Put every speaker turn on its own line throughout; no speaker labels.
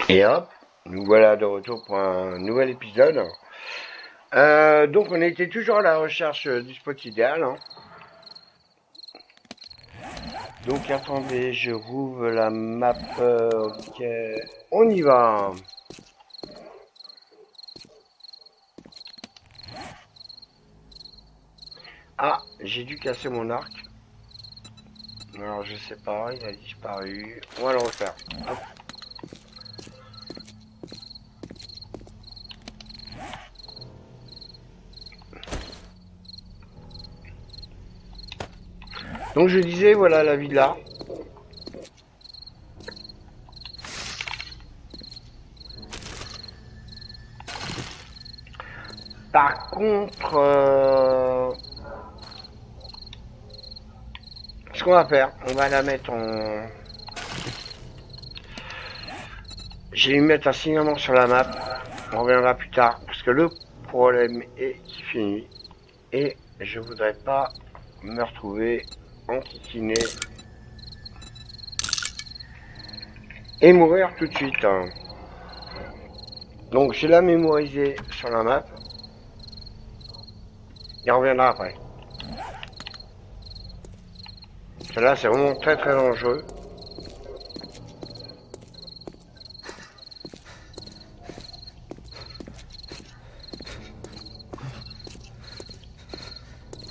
Et hop, nous voilà de retour pour un nouvel épisode. Donc on était toujours à la recherche du spot idéal. Donc attendez, je rouvre la map. Ok, on y va. Ah, j'ai dû casser mon arc. Alors je sais pas, il a disparu. On va le refaire. Hop. Donc je disais, voilà la villa. Par contre, ce qu'on va faire, on va la mettre en... Je vais mettre un signalement sur la map. On reviendra plus tard. Parce que le problème est qu'il fait nuit. Et je voudrais pas me retrouver enquiquiné et mourir tout de suite. Donc je l'ai mémorisé sur la map. Et on reviendra après. Celle-là c'est vraiment très très dangereux.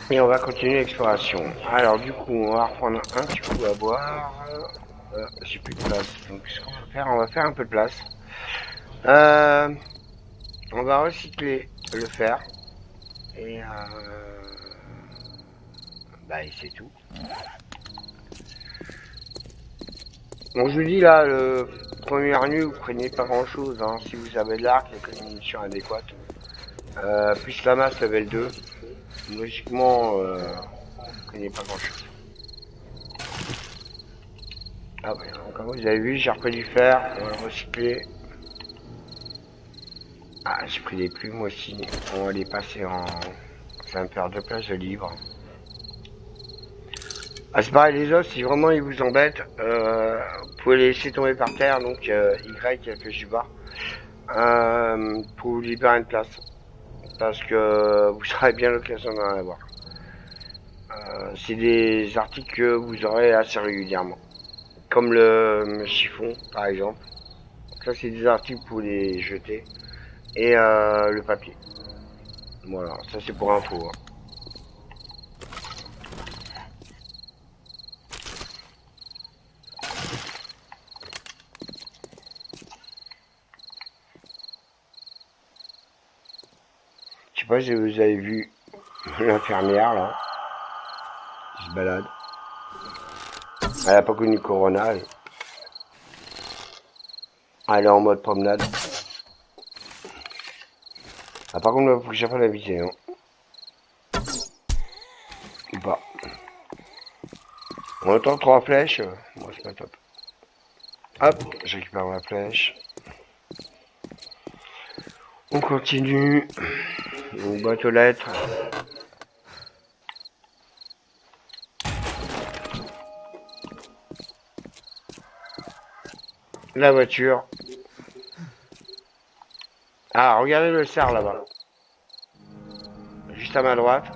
Et on va continuer l'exploration. Alors du coup on va reprendre un petit coup à boire. J'ai plus de place. Donc ce qu'on va faire, on va faire un peu de place. On va recycler le fer. Et et c'est tout. Donc je vous dis là, le première nuit, vous prenez pas grand chose, hein, si vous avez de l'arc et une munition adéquate. Plus la masse level 2, logiquement, vous prenez pas grand chose. Ah ouais, comme vous avez vu, j'ai repris du fer, on va le recycler. Ah, j'ai pris des plumes aussi, on va les passer en... Ça va me faire 2 places de libre. Ah, c'est pareil, les os, si vraiment ils vous embêtent, vous pouvez les laisser tomber par terre, donc Y, FJ bas, pour vous libérer une place. Parce que vous aurez bien l'occasion d'en avoir. C'est des articles que vous aurez assez régulièrement. Comme le chiffon, par exemple. Ça, c'est des articles pour les jeter. Et le papier. Voilà, ça c'est pour info. Hein. Je sais pas si vous avez vu l'infirmière là, qui se balade. Elle a pas connu Corona. Elle est en mode promenade. Ah, par contre, il faut que j'apprenne à viser. Hein. Ou pas. On entend 3 flèches. Moi, c'est pas top. Hop, je récupère ma flèche. On continue. Une boîte aux lettres. La voiture. Ah, regardez le cerf là-bas. Juste à ma droite.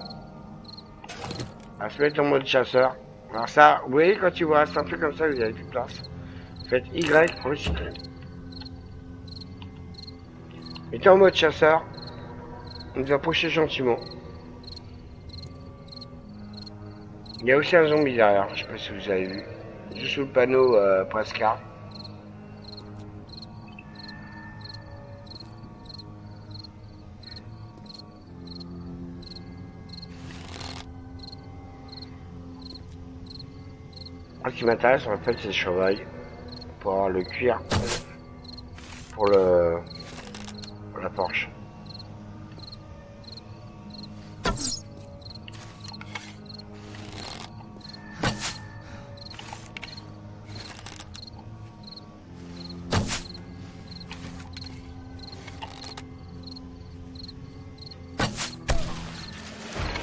À se mettre en mode chasseur. Alors ça, vous voyez quand il vous reste un truc comme ça, vous n'avez plus de place. Faites Y, recycler. Mettez en mode chasseur. Vous approchez gentiment. Il y a aussi un zombie derrière, je sais pas si vous avez vu. Juste sous le panneau presque. Ce qui m'intéresse en fait c'est le cheval. Pour avoir le cuir. Pour pour la Porsche.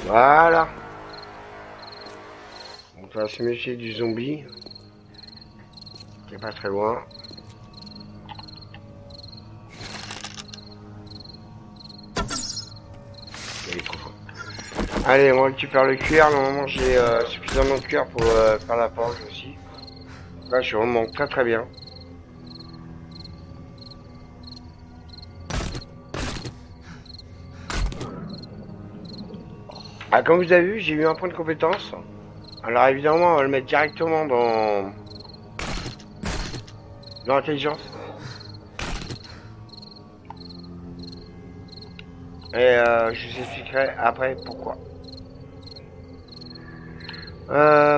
Voilà. On va se méfier du zombie. Qui est pas très loin. Il est trop fort. Allez, on récupère le cuir. Normalement, j'ai suffisamment de cuir pour faire la forge aussi. Là, je remonte très très bien. Ah, comme vous avez vu, j'ai eu un point de compétence. Alors évidemment, on va le mettre directement dans l'intelligence. Et je vous expliquerai après pourquoi.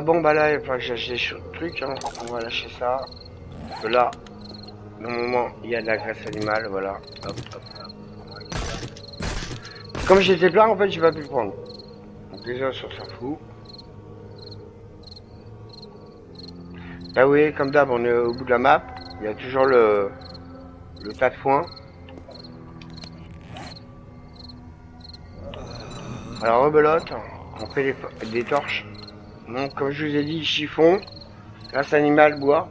Bon bah là, il va falloir que j'achète des trucs. Hein. On va lâcher ça. Parce que là, normalement, il y a de la graisse animale. Voilà. Hop, hop, hop. Comme j'étais plein, en fait, j'ai pas pu le prendre. Donc déjà, ça s'en fout. Là, vous voyez, comme d'hab, on est au bout de la map. Il y a toujours le tas de foin. Alors, rebelote, on fait des torches. Donc, comme je vous ai dit, chiffon, graisse animale, bois.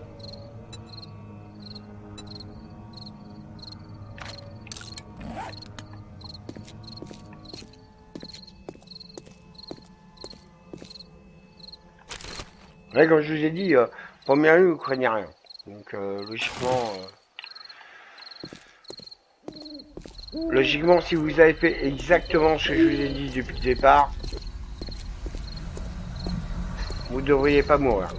Là, comme je vous ai dit, première ligne, vous craignez rien. Donc, logiquement, si vous avez fait exactement ce que je vous ai dit depuis le départ, vous devriez pas mourir.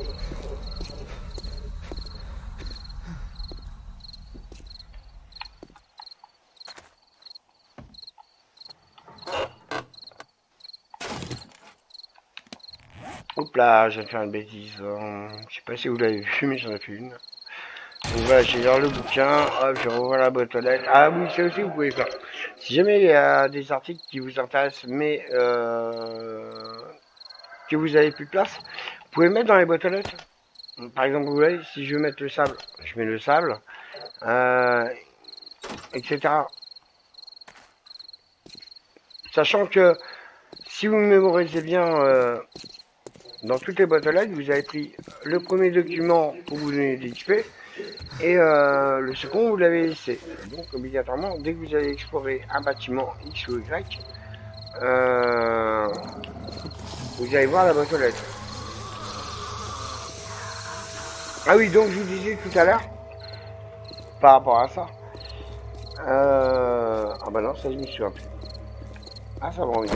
Hop là, je viens de faire une bêtise. Je sais pas si vous l'avez vu, mais j'en ai fait une. Donc voilà, j'ai dans le bouquin, hop, je revois la boîte aux lettres. Ah oui, c'est aussi, vous pouvez faire. Si jamais il y a des articles qui vous intéressent, mais que vous avez plus de place, vous pouvez mettre dans les boîtes aux lettres. Par exemple, vous voyez, si je veux mettre le sable, je mets le sable, euh, etc. Sachant que si vous mémorisez bien dans toutes les boîtes aux lettres, vous avez pris le premier document pour vous donner des XP et le second vous l'avez laissé. Donc obligatoirement, dès que vous allez explorer un bâtiment X ou Y, vous allez voir la boîte aux lettres. Ah oui, donc je vous disais tout à l'heure, par rapport à ça, ah bah non, ça je me souviens plus. Ah ça va revenir.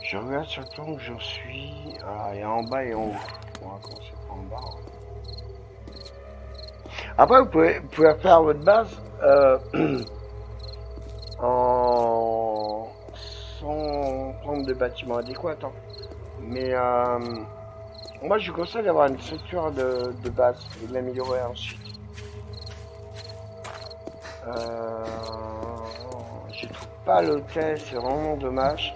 Je regarde sur le plan où j'en suis. Ah, il y a en bas et en haut. On va commencer par en bas. Après, vous pouvez faire votre base en sans prendre de bâtiments adéquats. Hein. Mais moi, je vous conseille d'avoir une structure de base et de l'améliorer ensuite. Je trouve pas l'hôtel, c'est vraiment dommage.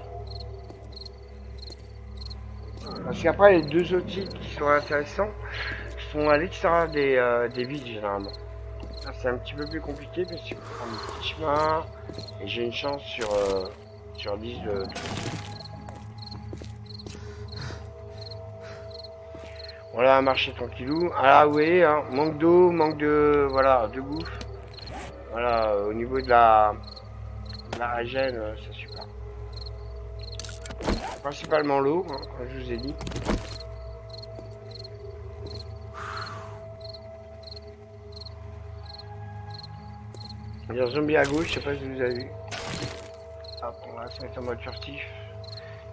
Parce qu'après, les deux autres sites qui sont intéressants sont à l'extérieur des villes généralement. Ça, c'est un petit peu plus compliqué parce qu'il faut prendre un petit chemin et j'ai une chance sur 10 de voilà, marcher tranquillou. Ah vous voyez, hein, manque d'eau, manque de bouffe. Voilà, au niveau de la régène, c'est super. Principalement l'eau, hein, comme je vous ai dit. Il y a un zombie à gauche, je sais pas si vous avez vu. Hop, on va se mettre en mode furtif.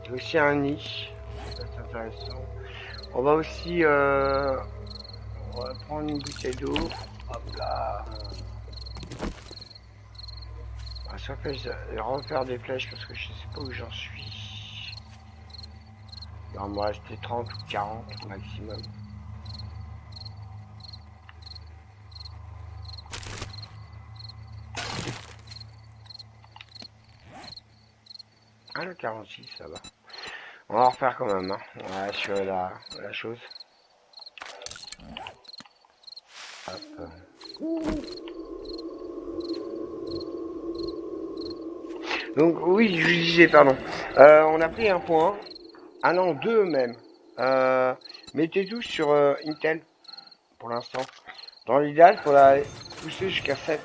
Il y a aussi un nid, c'est intéressant. On va aussi on va prendre une bouteille d'eau. Hop là. On va refaire des flèches parce que je sais pas où j'en suis. Il va me rester 30 ou 40 au maximum. Ah, le 46, ça va. On va en refaire quand même. Hein. On va assurer la chose. Hop. Donc oui, je vous disais, pardon. On a pris un point. Ah non, deux même. Mettez tous sur Intel pour l'instant. Dans l'idéal, faut la pousser jusqu'à 7.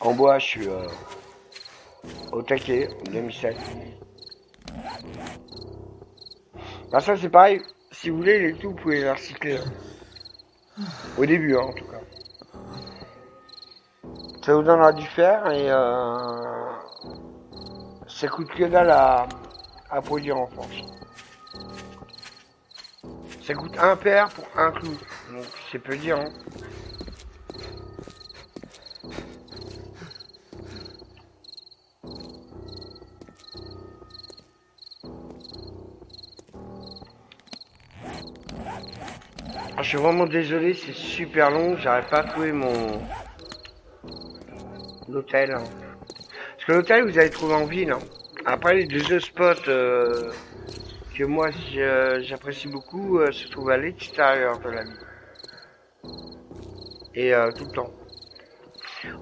En bois, je suis au taquet, 2007. Bah ça c'est pareil. Si vous voulez, les tout, vous pouvez les recycler. Au début, hein, en tout cas. Ça vous donnera du fer et ça coûte que dalle à produire en France. Ça coûte un paire pour un clou. Donc c'est peu dire. Hein. Je suis vraiment désolé, c'est super long. J'arrive pas à trouver mon l'hôtel. Hein. Parce que l'hôtel, vous allez trouver en ville. Hein. Après, les deux autres spots que moi j'apprécie beaucoup se trouvent à l'extérieur de la ville. Et tout le temps.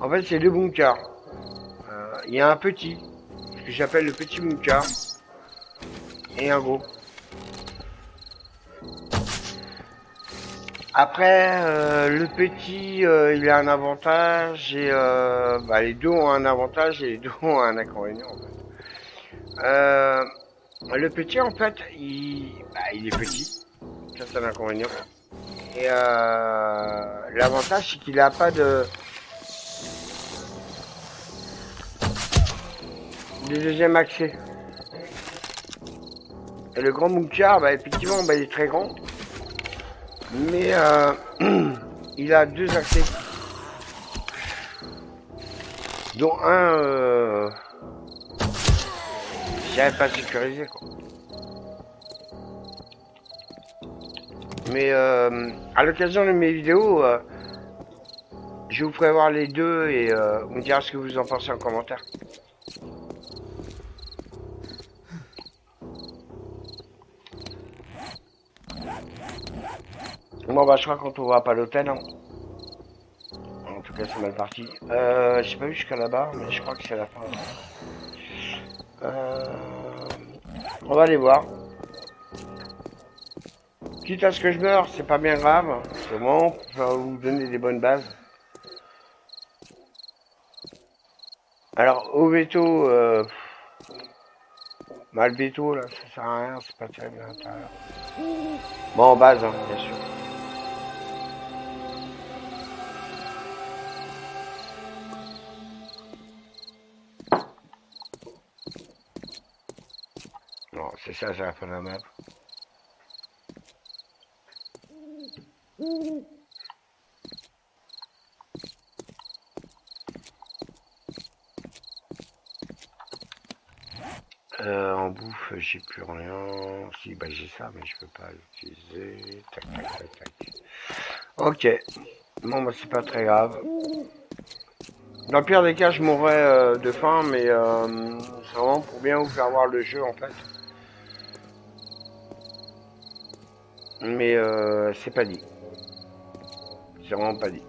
En fait, c'est deux bunkers. Il y a un petit, ce que j'appelle le petit bunker, et un gros. Après, le petit, il a un avantage, et les deux ont un avantage et les deux ont un inconvénient. En fait. Le petit, en fait, il est petit, ça c'est un inconvénient. Et l'avantage, c'est qu'il n'a pas de deuxième accès. Et le grand bunker, effectivement, il est très grand. Mais il a deux accès. Dont un, j'avais pas sécurisé, quoi. Mais à l'occasion de mes vidéos, je vous ferai voir les deux et vous me direz ce que vous en pensez en commentaire. Bon je crois qu'on trouvera pas l'hôtel. Hein. En tout cas c'est mal parti. J'ai pas vu jusqu'à là-bas, mais je crois que c'est la fin. On va aller voir. Quitte à ce que je meure, c'est pas bien grave. C'est bon, ça va vous donner des bonnes bases. Alors au veto, le veto là, ça sert à rien, c'est pas terrible à l'intérieur. Bon en base, hein, bien sûr. Non, c'est ça, c'est la fin de la map. En bouffe, j'ai plus rien. Si, j'ai ça, mais je peux pas l'utiliser. Tac, tac, tac, tac. Ok. Bon, c'est pas très grave. Dans le pire des cas, je mourrais de faim, mais c'est vraiment pour bien vous faire voir le jeu, en fait. Mais c'est pas dit. C'est vraiment pas dit.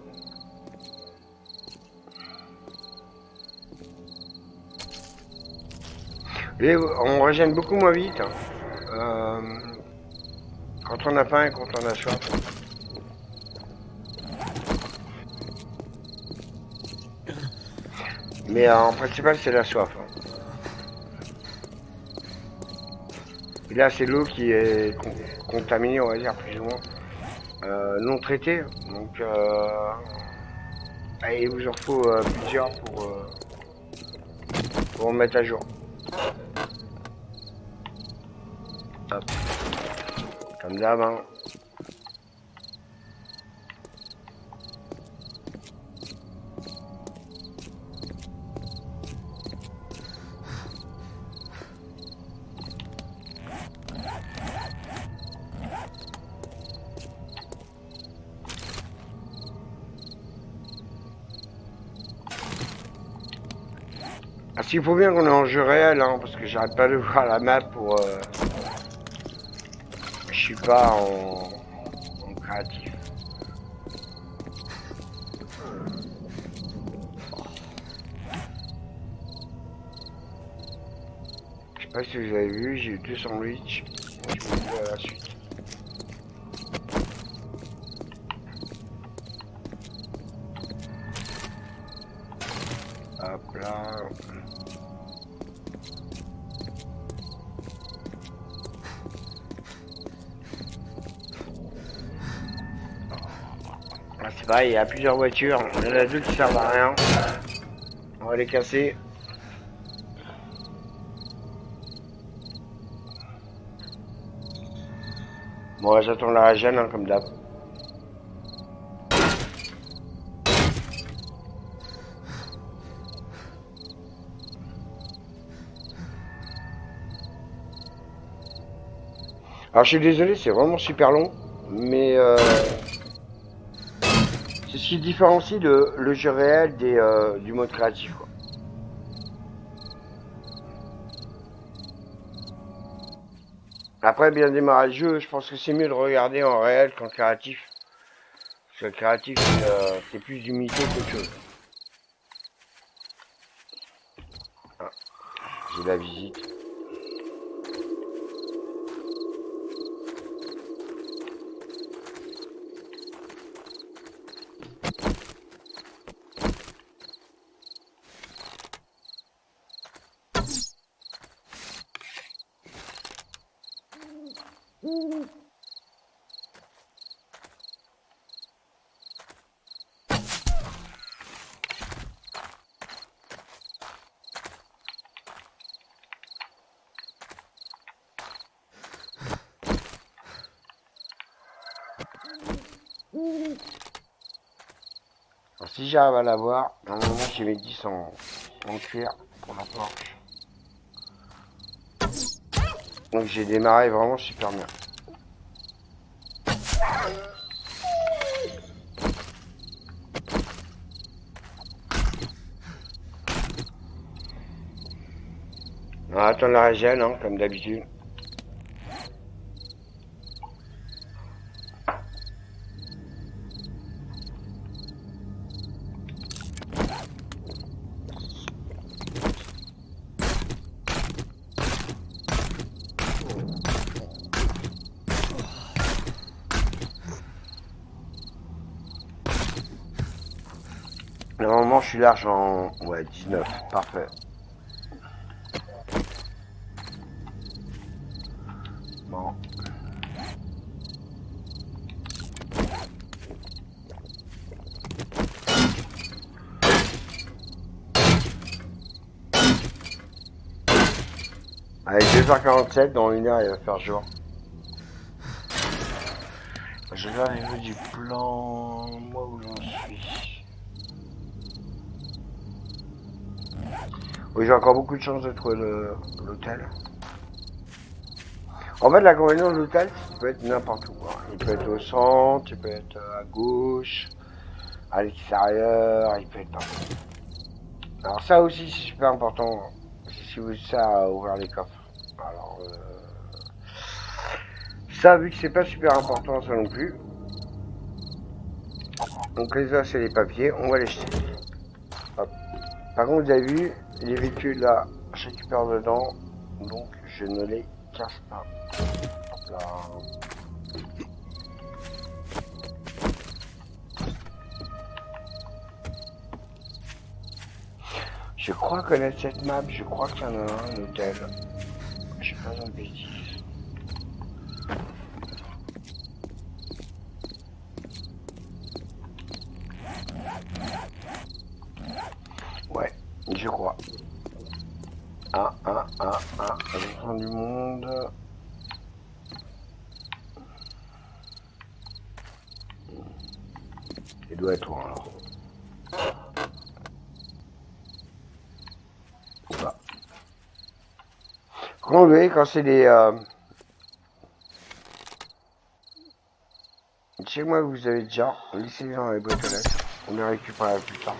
Et on régène beaucoup moins vite. Hein. Quand on a faim et quand on a soif. Mais en principal, c'est la soif. Hein. Et là, c'est l'eau qui est contaminée, on va dire, plus ou moins. Non traitée. Donc, il vous en faut plusieurs pour mettre à jour. Hop. Comme d'hab, hein. Parce qu'il faut bien qu'on est en jeu réel, hein, parce que j'arrête pas de voir la map pour... je suis pas en créatif. Je sais pas si vous avez vu, j'ai eu 2 sandwichs. Je vous dis à la suite. Hop là. Ah, c'est pareil, il y a plusieurs voitures. Il y en a 2 qui servent à rien. On va les casser. Bon, j'attends la régène, hein, comme d'hab. Alors, je suis désolé, c'est vraiment super long. Mais c'est ce qui différencie le jeu réel du mode créatif, quoi. Après, bien démarrer le jeu, je pense que c'est mieux de regarder en réel qu'en créatif. Parce que le créatif, c'est plus du mytho qu'autre chose. Ah, j'ai la visite. Alors, si j'arrive à l'avoir, normalement j'ai mes 10 en cuir pour la Porsche. Donc j'ai démarré vraiment super bien. On va attendre la régène, hein, comme d'habitude. Normalement je suis large en... Ouais, 19, parfait. Bon. Allez, 2h47, dans 1 heure il va faire jour. Je regarde au niveau du plan, moi où j'en suis. Oui, j'ai encore beaucoup de chance de trouver l'hôtel. En fait, l'inconvénient de l'hôtel, c'est qu'il peut être n'importe où, hein. Il peut être au centre, il peut être à gauche, à l'extérieur, il peut être partout. Alors ça aussi, c'est super important. C'est si vous ça à ouvrir les coffres. Alors, ça, vu que c'est pas super important, ça non plus. Donc les os et les papiers, on va les jeter. Hop. Par contre, vous avez vu, les véhicules là, je récupère dedans, donc je ne les casse pas. Hop là. Je crois connaître cette map, je crois qu'il y en a un hôtel. Je suis pas une bêtise. Ouais, je crois. J'entends du monde. Il doit être loin alors. Oula. Quand vous voyez, quand c'est des... Chez moi, vous avez déjà, laissez-les dans les boîtes aux lettres. On les récupérera plus tard.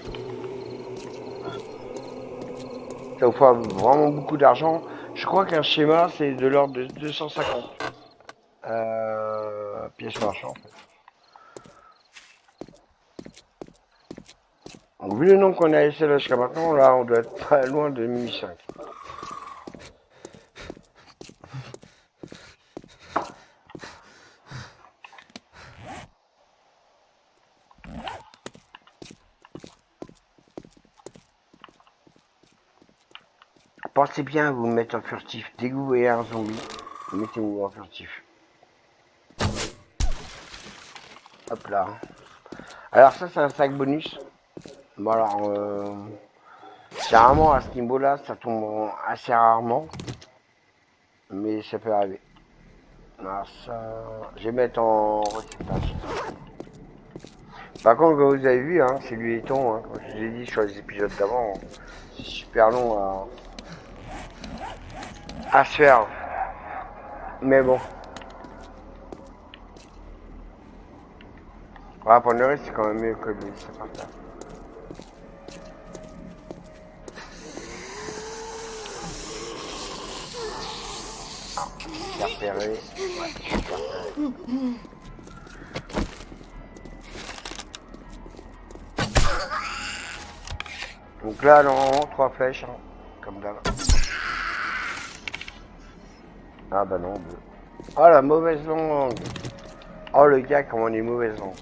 Ça vous fera vraiment beaucoup d'argent. Je crois qu'un schéma, c'est de l'ordre de 250 pièces marchandes. En fait. Donc, vu le nombre qu'on a essayé jusqu'à maintenant, là, on doit être très loin de 1005. Pensez bien à vous mettre en furtif. Dès que vous voyez un zombie, mettez-vous en furtif. Hop là. Alors ça, c'est un sac bonus. Bon alors, généralement à ce niveau-là, ça tombe assez rarement. Mais ça peut arriver. Alors ça, je vais mettre en recyclage. Par contre, comme vous avez vu, hein, c'est du laiton. Hein, comme je vous ai dit sur les épisodes d'avant, c'est super long à se faire. Mais bon. Voilà, pour le reste, c'est quand même mieux que le ça part là. Bien repéré. Ouais, super repéré. Donc là, normalement, 3 flèches, hein, comme d'hab. Ah bah non, 2. Oh la mauvaise langue. Oh le gars, comment on est mauvaise langue.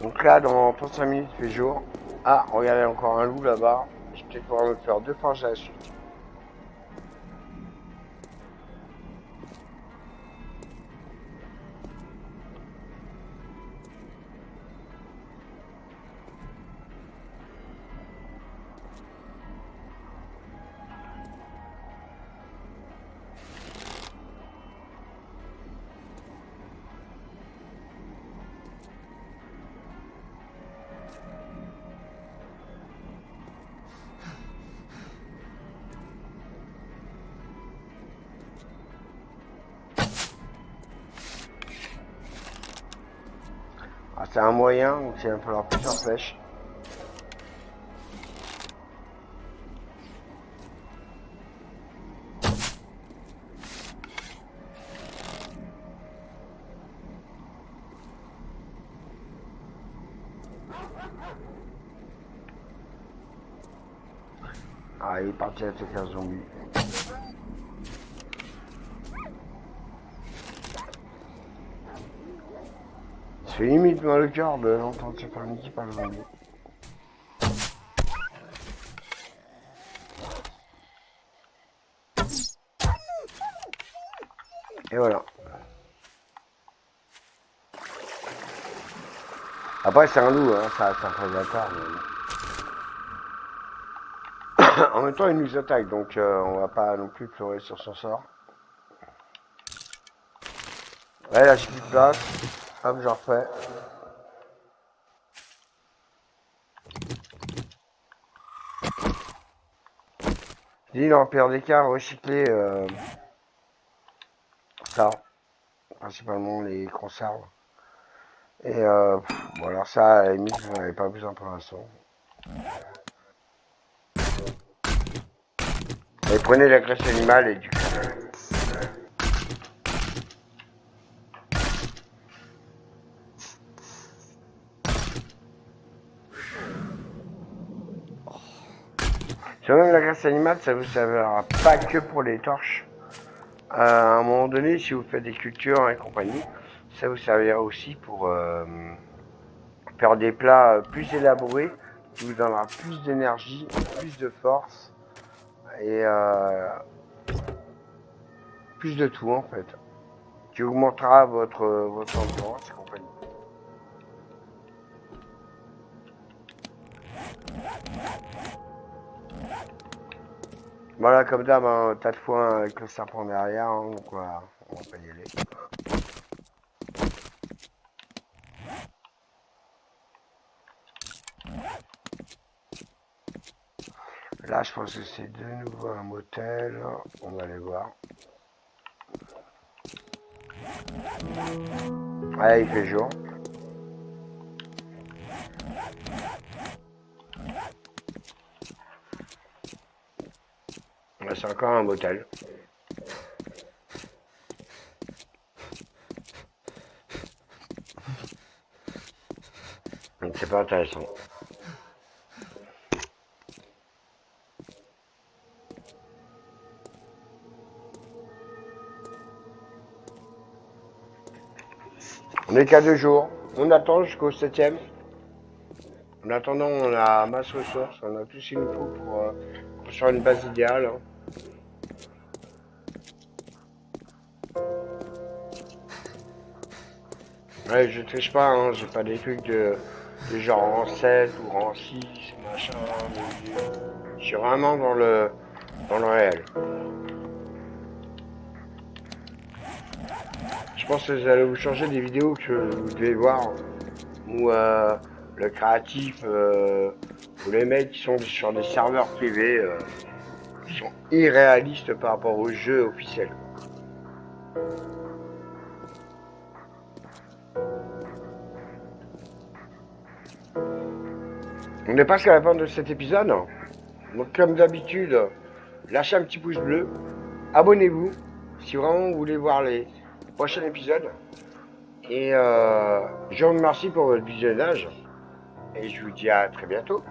Donc là, dans 35 minutes, il fait jour. Ah, regardez, encore un loup là-bas. Je vais peut-être pouvoir me faire 2 forges à la suite. Ah, c'est un moyen, donc il va falloir plusieurs flèches. Ah, il est parti avec un zombie. C'est limite dans le cœur de l'entendre se faire niquer par le zombie. Et voilà. Après, c'est un loup, hein, ça reste un prédateur. Mais... en même temps, il nous attaque, donc on va pas non plus pleurer sur son sort. Ouais, là, j'ai plus de place. Hop, j'en refais. Je dis, dans le pire des cas, recycler ça. Principalement les conserves. Et bon, alors ça, à la limite, j'en avais pas besoin pour l'instant. Et prenez la graisse animale et du coup. Sur même la graisse animale, ça vous servira pas que pour les torches. À un moment donné, si vous faites des cultures et compagnie, ça vous servira aussi pour faire des plats plus élaborés, qui vous donnera plus d'énergie, plus de force et plus de tout en fait, qui augmentera votre endurance et compagnie. Voilà, comme d'hab, un tas de foin avec le serpent derrière, hein, donc voilà, on va pas y aller. Là, je pense que c'est de nouveau un motel. On va aller voir. Ouais, il fait jour. Ouais, c'est encore un motel. Donc c'est pas intéressant. On est qu'à 2 jours. On attend jusqu'au 7e. En attendant, on a masse ressources. On a tout ce qu'il nous faut pour construire une base idéale. Hein. Ouais, je triche pas, hein. J'ai pas des trucs de genre rang 7 ou rang 6, machin. Je suis vraiment dans le réel. Je pense que vous allez vous changer des vidéos que vous devez voir où le créatif ou les mecs qui sont sur des serveurs privés qui sont irréalistes par rapport aux jeux officiels. On est presque à la fin de cet épisode. Donc comme d'habitude, lâchez un petit pouce bleu, abonnez-vous si vraiment vous voulez voir les prochains épisodes. Et je vous remercie pour votre visionnage et je vous dis à très bientôt.